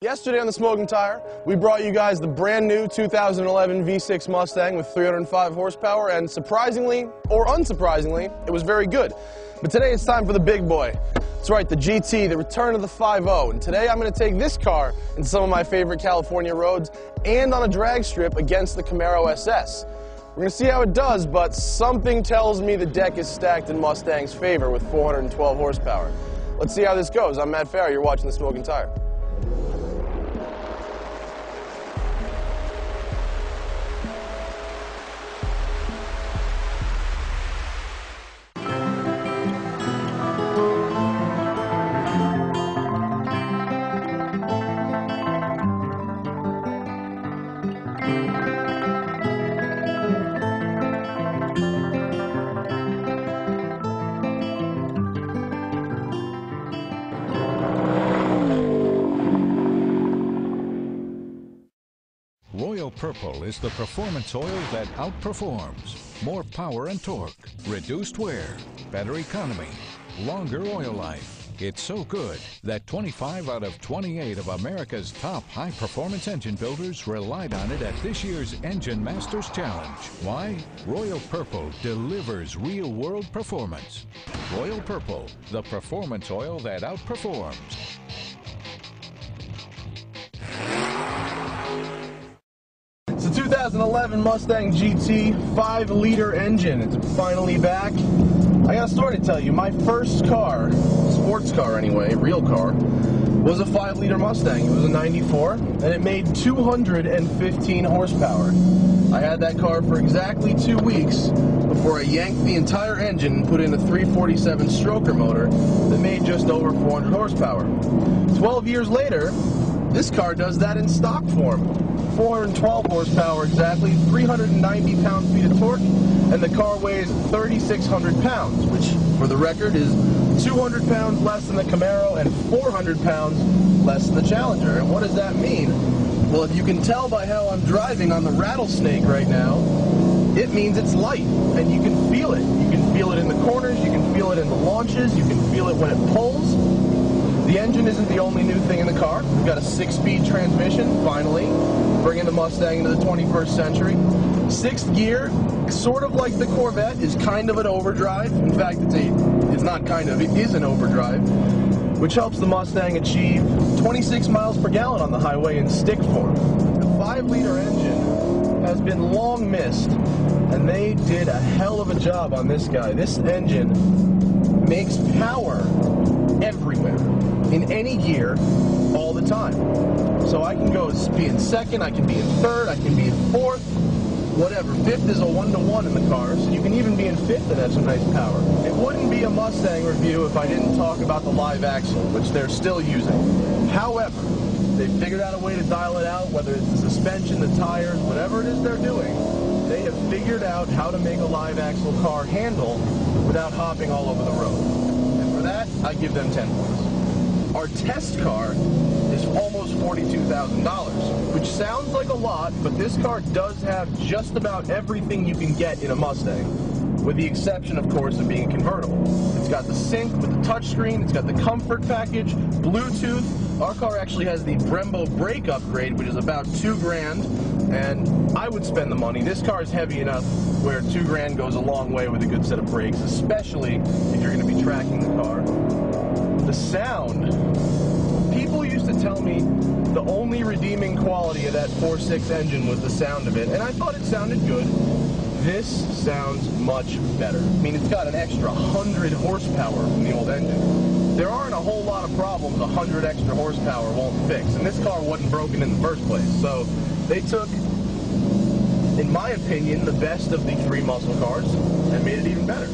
Yesterday on the Smoking Tire, we brought you guys the brand new 2011 V6 Mustang with 305 horsepower, and surprisingly, or unsurprisingly, it was very good. But today it's time for the big boy. That's right, the GT, the return of the 5.0. And today I'm going to take this car into some of my favorite California roads and on a drag strip against the Camaro SS. We're going to see how it does, but something tells me the deck is stacked in Mustang's favor with 412 horsepower. Let's see how this goes. I'm Matt Farah, you're watching the Smoking Tire. Royal Purple is the performance oil that outperforms. More power and torque, reduced wear, better economy, longer oil life. It's so good that 25 out of 28 of America's top high-performance engine builders relied on it at this year's Engine Masters Challenge. Why? Royal Purple delivers real-world performance. Royal Purple, the performance oil that outperforms. It's a 2011 Mustang GT 5-liter engine. It's finally back. I got a story to tell you. My first car, sports car anyway, real car, was a 5-liter Mustang. It was a 94, and it made 215 horsepower. I had that car for exactly 2 weeks before I yanked the entire engine and put in a 347 stroker motor that made just over 400 horsepower. 12 years later, this car does that in stock form. 412 horsepower exactly, 390 pound-feet of torque, and the car weighs 3,600 pounds, which, for the record, is 200 pounds less than the Camaro and 400 pounds less than the Challenger. And what does that mean? Well, if you can tell by how I'm driving on the Rattlesnake right now, it means it's light, and you can feel it. You can feel it in the corners, you can feel it in the launches, you can feel it when it pulls. The engine isn't the only new thing in the car. We've got a 6-speed transmission, finally, bringing the Mustang into the 21st century. 6th gear, sort of like the Corvette, is kind of an overdrive. In fact, it's not kind of, it is an overdrive, which helps the Mustang achieve 26 miles per gallon on the highway in stick form. The 5-liter engine has been long missed, and they did a hell of a job on this guy. This engine makes power everywhere, in any gear, all the time. So I can be in second, I can be in third, I can be in fourth, whatever. Fifth is a 1-to-1 in the car, so you can even be in fifth and have some nice power. It wouldn't be a Mustang review if I didn't talk about the live axle, which they're still using. However, they figured out a way to dial it out, whether it's the suspension, the tires, whatever it is they're doing. They have figured out how to make a live axle car handle without hopping all over the road. And for that, I give them 10 points. Our test car is almost $42,000, which sounds like a lot, but this car does have just about everything you can get in a Mustang, with the exception, of course, of being convertible. It's got the sync with the touchscreen, it's got the comfort package, Bluetooth. Our car actually has the Brembo brake upgrade, which is about $2,000, and I would spend the money. This car is heavy enough where $2,000 goes a long way with a good set of brakes, especially if you're going to be tracking the car. The sound. People used to tell me the only redeeming quality of that 4.6 engine was the sound of it, and I thought it sounded good. This sounds much better. I mean, it's got an extra 100 horsepower from the old engine. There aren't a whole lot of problems 100 extra horsepower won't fix, and this car wasn't broken in the first place. So they took, in my opinion, the best of the 3 muscle cars and made it even better.